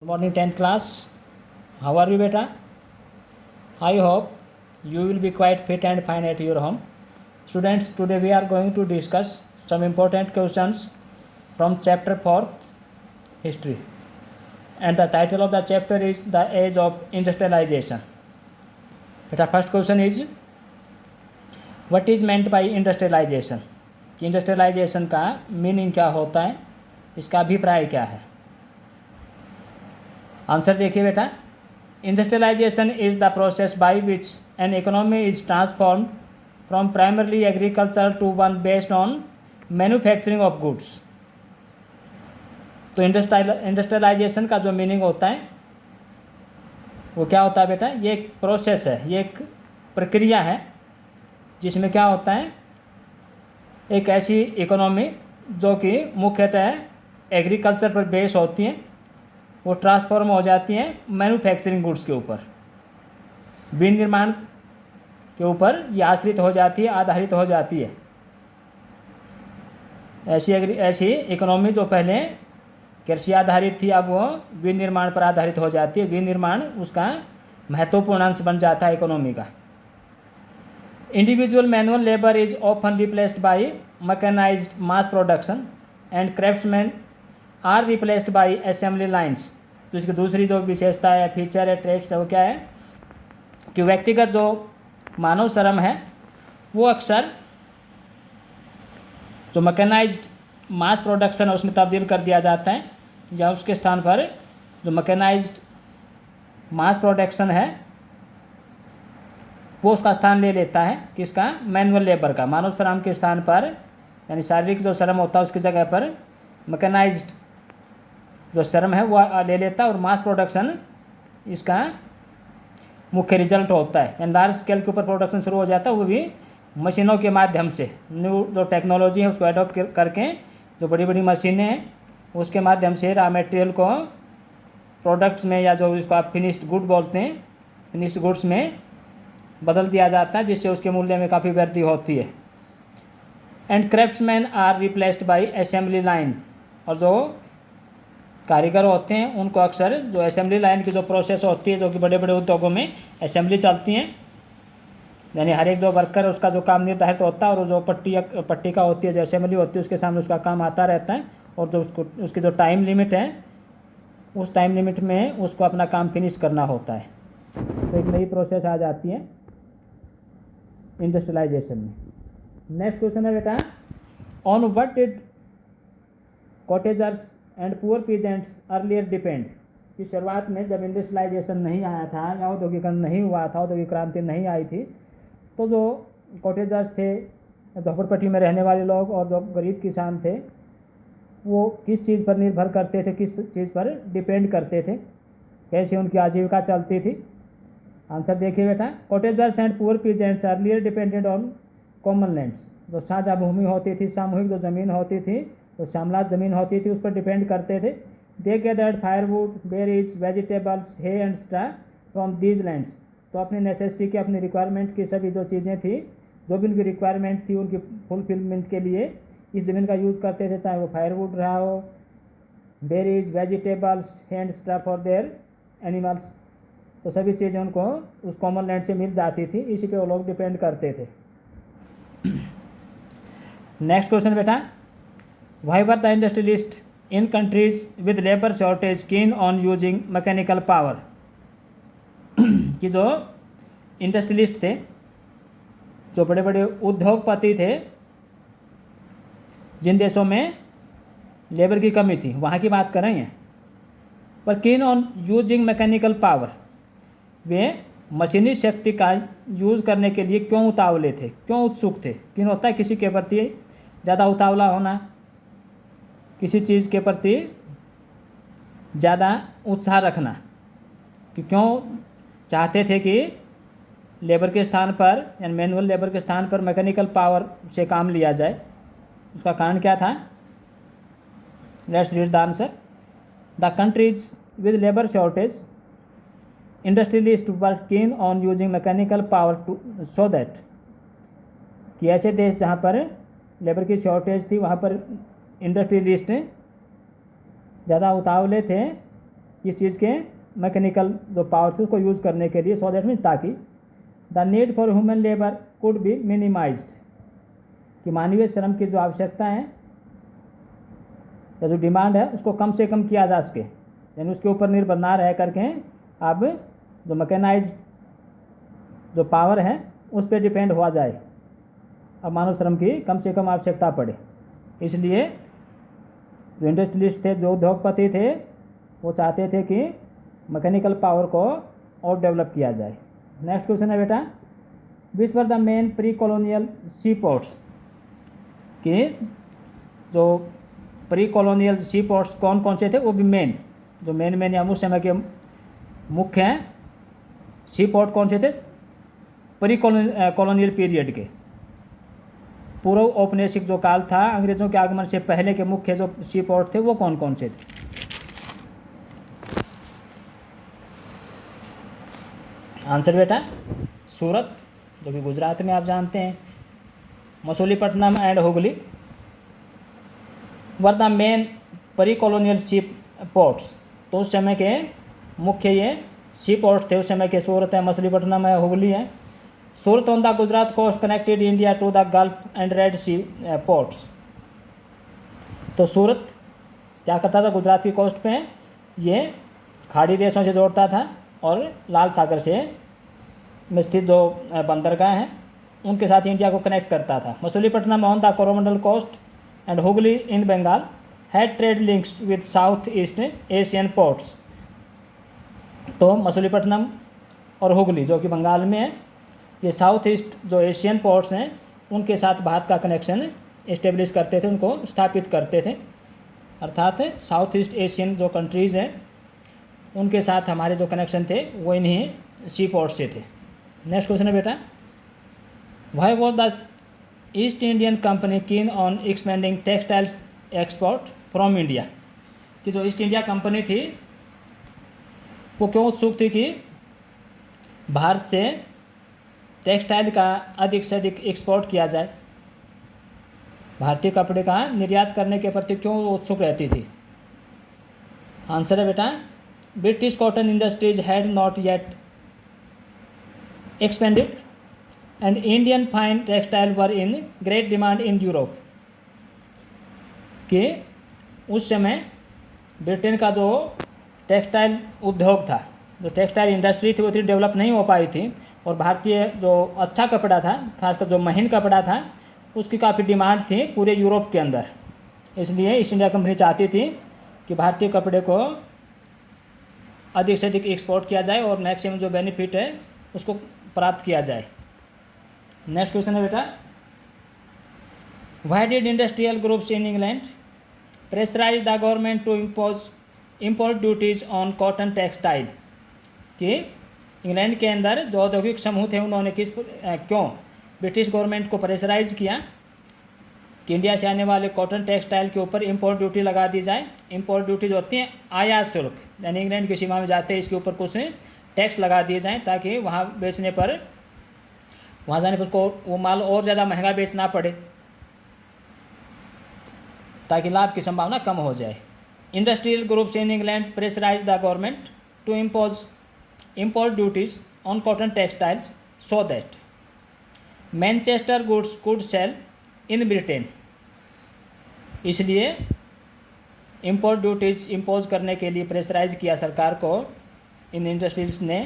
Good morning, 10th class. How are you, beta? I hope you will be quite fit and fine at your home. Students, today we are going to discuss some important questions from chapter 4, History. And the title of the chapter is The Age of Industrialization. Beta, first question is, what is meant by industrialization? Industrialization का meaning क्या होता है, इसका अभिप्राय क्या है? Answer देखिए बेटा, industrialization is the process by which an economy is transformed from primarily agriculture to one based on manufacturing of goods. तो इंडस्ट्रियलाइजेशन का जो मीनिंग होता है वो क्या होता है बेटा, ये एक प्रोसेस है, ये एक प्रक्रिया है जिसमें क्या होता है, एक ऐसी इकोनॉमी जो कि मुख्यतः एग्रीकल्चर पर बेस होती है, वो ट्रांसफॉर्म हो जाती हैं मैन्युफैक्चरिंग गुड्स के ऊपर, विनिर्माण के ऊपर ये आश्रित हो जाती है, आधारित हो जाती है। ऐसी इकोनॉमी जो पहले कृषि आधारित थी, अब वो विनिर्माण पर आधारित हो जाती है। विनिर्माण उसका महत्वपूर्ण अंश बन जाता है इकोनॉमी का। Individual manual labour is often replaced by mechanised mass production and craftsman are replaced by assembly lines. तो इसकी दूसरी जो विशेषता है, फीचर है, ट्रेड्स है, वो क्या है कि व्यक्तिगत जो मानव श्रम है वो अक्सर जो मैकेनाइज्ड मास प्रोडक्शन है उसमें तब्दील कर दिया जाता है, या उसके स्थान पर जो मैकेनाइज्ड मास प्रोडक्शन है वो उसका स्थान ले लेता है। किसका? मैनुअल लेबर का। मानव श्रम के स्थान पर, यानी शारीरिक जो श्रम होता है उसकी जगह पर मैकेनाइज्ड जो श्रम है वो ले लेता है, और मास प्रोडक्शन इसका मुख्य रिजल्ट होता है। यानी लार्ज स्केल के ऊपर प्रोडक्शन शुरू हो जाता है, वो भी मशीनों के माध्यम से। न्यू जो टेक्नोलॉजी है उसको एडॉप्ट करके जो बड़ी बड़ी मशीनें हैं उसके माध्यम से रॉ मटेरियल को प्रोडक्ट्स में, या जो इसको आप फिनिश्ड गुड बोलते हैं, फिनिश्ड गुड्स में बदल दिया जाता है, जिससे उसके मूल्य में काफ़ी वृद्धि होती है। And craftsman are replaced by assembly line. और जो कारीगर होते हैं उनको अक्सर जो असेंबली लाइन की जो प्रोसेस होती है, जो कि बड़े बड़े उद्योगों में असेंबली चलती हैं, यानी हर एक जो वर्कर है उसका जो काम निर्धारित होता है, और जो पट्टी का होती है, जो असेंबली होती है उसके सामने उसका काम आता रहता है, और जो उसकी जो टाइम लिमिट है उस टाइम लिमिट में उसको अपना काम फिनिश करना होता है। तो एक नई प्रोसेस आ जाती है इंडस्ट्रियलाइजेशन में। नेक्स्ट क्वेश्चन है बेटा, on what did cottagers and poor peasants earlier depend. कि शुरुआत में जब इंडस्ट्रियलाइजेशन नहीं आया था या औद्योगिकरण नहीं हुआ था, औद्योगिक क्रांति नहीं आई थी, तो जो कॉटेजर्स थे, झोपड़पट्टी में रहने वाले लोग और जो गरीब किसान थे, वो किस चीज़ पर निर्भर करते थे, किस चीज़ पर डिपेंड करते थे, कैसे उनकी आजीविका चलती थी? आंसर देखिए बेटा, cottagers and poor peasants earlier depended on common lands. जो साझा भूमि होती थी, सामूहिक जो ज़मीन होती थी, तो शामलात ज़मीन होती थी, उस पर डिपेंड करते थे। They gathered firewood, berries, vegetables, hay and straw from these lands. तो अपनी नेसेसिटी की, अपनी रिक्वायरमेंट की सभी जो चीज़ें थी, जो भी उनकी रिक्वायरमेंट थी, उनकी फुलफिलमेंट के लिए इस ज़मीन का यूज़ करते थे, चाहे वो फायरवुड रहा हो, berries, vegetables, hay and straw for their animals. तो सभी चीज़ें उनको उस कॉमन लैंड से मिल जाती थी, इसी पे वो लोग डिपेंड करते थे। नेक्स्ट क्वेश्चन बेटा, why were the industrialist in countries with labour shortage कीन ऑन यूजिंग मैकेनिकल पावर। कि जो इंडस्ट्रियलिस्ट थे, जो बड़े बड़े उद्योगपति थे, जिन देशों में लेबर की कमी थी, वहाँ की बात कर रहे हैं, पर keen on using mechanical power, वे मशीनी शक्ति का यूज़ करने के लिए क्यों उतावले थे, क्यों उत्सुक थे? किन होता है किसी के प्रति ज़्यादा उतावला होना, किसी चीज़ के प्रति ज़्यादा उत्साह रखना, कि क्यों चाहते थे कि लेबर के स्थान पर, यानी मैनुअल लेबर के स्थान पर मैकेनिकल पावर से काम लिया जाए? उसका कारण क्या था? Let's read the answer. The countries with labour shortage industrialist were keen on using mechanical power to so that. कि ऐसे देश जहाँ पर लेबर की शॉर्टेज थी, वहाँ पर इंडस्ट्रियलिस्ट ज़्यादा उतावले थे इस चीज़ के मैकेनिकल जो पावर थी उसको यूज़ करने के लिए, सो दैट मीन्स ताकि the need for human labour could be minimised, कि मानवीय श्रम की जो आवश्यकता है या जो डिमांड है उसको कम से कम किया जा सके, यानी उसके ऊपर निर्भर ना रह करके अब जो मैकेनाइज्ड जो पावर है उस पर डिपेंड हुआ जाए, अब मानव श्रम की कम से कम आवश्यकता पड़े। इसलिए जो इंडस्ट्रियलिस्ट थे, जो उद्योगपति थे, वो चाहते थे कि मैकेनिकल पावर को और डेवलप किया जाए। नेक्स्ट क्वेश्चन है बेटा, which were the main pre colonial sea ports, कि जो प्री कॉलोनियल सी पोर्ट्स कौन कौन से थे, वो भी मेन जो मेन या उस समय के मुख्य हैं सी पोर्ट कौन से थे प्री कॉलोनियल पीरियड के, पूर्व औपनिवेशिक जो काल था अंग्रेजों के आगमन से पहले के मुख्य जो सी पोर्ट थे वो कौन कौन से थे। आंसर बेटा सूरत जो कि गुजरात में आप जानते हैं, Masulipatnam and Hooghly were the main pre colonial sea ports, तो उस समय के मुख्य ये सी पोर्ट्स थे उस समय के, सूरत है, मछलीपट्टनम है, हुगली है। Surat on the Gujarat coast connected India to the Gulf and Red Sea ports, तो सूरत क्या करता था, गुजरात की कोस्ट पे ये खाड़ी देशों से जोड़ता था और लाल सागर से में स्थित जो बंदरगाह हैं उनके साथ इंडिया को कनेक्ट करता था। Masulipatnam on the Coromandel coast and Hooghly in Bengal had trade links with south east Asian ports, तो मसूलीपट्टनम और हुगली जो कि बंगाल में है, ये साउथ ईस्ट जो एशियन पोर्ट्स हैं उनके साथ भारत का कनेक्शन इस्टेब्लिश करते थे, उनको स्थापित करते थे, अर्थात साउथ ईस्ट एशियन जो कंट्रीज़ हैं उनके साथ हमारे जो कनेक्शन थे वो इन्हीं सी पोर्ट से थे। नेक्स्ट क्वेश्चन है बेटा, why was the east Indian company keen on expanding textiles export from India, कि जो ईस्ट इंडिया कंपनी थी वो क्यों उत्सुक थी कि भारत से टेक्सटाइल का अधिक से अधिक एक्सपोर्ट किया जाए, भारतीय कपड़े का निर्यात करने के प्रति क्यों उत्सुक रहती थी। आंसर है बेटा, British cotton industries had not yet expanded and Indian fine textile were in great demand in Europe, कि उस समय ब्रिटेन का जो टेक्सटाइल उद्योग था, जो टेक्सटाइल इंडस्ट्री थी वो इतनी डेवलप नहीं हो पाई थी, और भारतीय जो अच्छा कपड़ा था, खासकर जो महीन कपड़ा था, उसकी काफ़ी डिमांड थी पूरे यूरोप के अंदर। इसलिए ईस्ट इंडिया कंपनी चाहती थी कि भारतीय कपड़े को अधिक से अधिक एक्सपोर्ट किया जाए और मैक्सिमम जो बेनिफिट है उसको प्राप्त किया जाए। नेक्स्ट क्वेश्चन है बेटा, why did industrial groups in England pressurise the government to impose import duties on cotton textile, कि इंग्लैंड के अंदर जो औद्योगिक समूह थे उन्होंने क्यों ब्रिटिश गवर्नमेंट को प्रेशराइज किया कि इंडिया से आने वाले कॉटन टेक्सटाइल के ऊपर इम्पोर्ट ड्यूटी लगा दी जाए। इम्पोर्ट ड्यूटी जो होती है आयात शुल्क, यानी इंग्लैंड की सीमा में जाते हैं इसके ऊपर कुछ टैक्स लगा दिए जाएँ ताकि वहाँ बेचने पर, वहाँ जाने पर उसको वो माल और ज़्यादा महंगा बेचना पड़े, ताकि लाभ की संभावना कम हो जाए। Industrial groups in England pressurise the government to impose import duties on cotton textiles so that Manchester goods could sell in Britain, इसलिए import duties इम्पोज करने के लिए प्रेशराइज किया सरकार को इन इंडस्ट्रीज ने,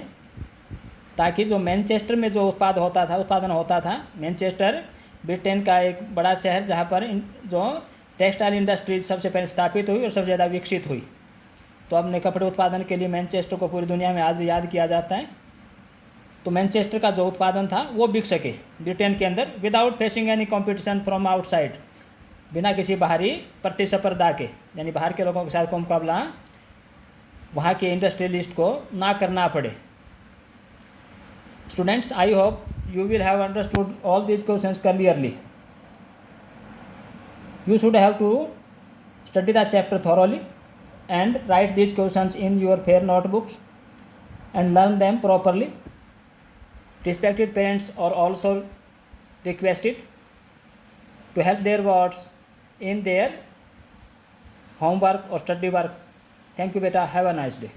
ताकि जो मैनचेस्टर में जो उत्पादन होता था, मैनचेस्टर ब्रिटेन का एक बड़ा शहर जहाँ पर जो टेक्सटाइल इंडस्ट्रीज सबसे पहले स्थापित हुई और सबसे ज़्यादा विकसित हुई, तो अपने कपड़े उत्पादन के लिए मैनचेस्टर को पूरी दुनिया में आज भी याद किया जाता है। तो मैनचेस्टर का जो उत्पादन था वो बिक सके ब्रिटेन के अंदर without facing any competition from outside, बिना किसी बाहरी प्रतिस्पर्धा के, यानी बाहर के लोगों के साथ को मुकाबला वहाँ के इंडस्ट्रियलिस्ट को ना करना पड़े। Students, I hope you will have understood all these questions clearly. You should have to study the chapter thoroughly and write these questions in your fair notebooks and learn them properly. Respected parents are also requested to help their wards in their homework or study work. Thank you beta, have a nice day.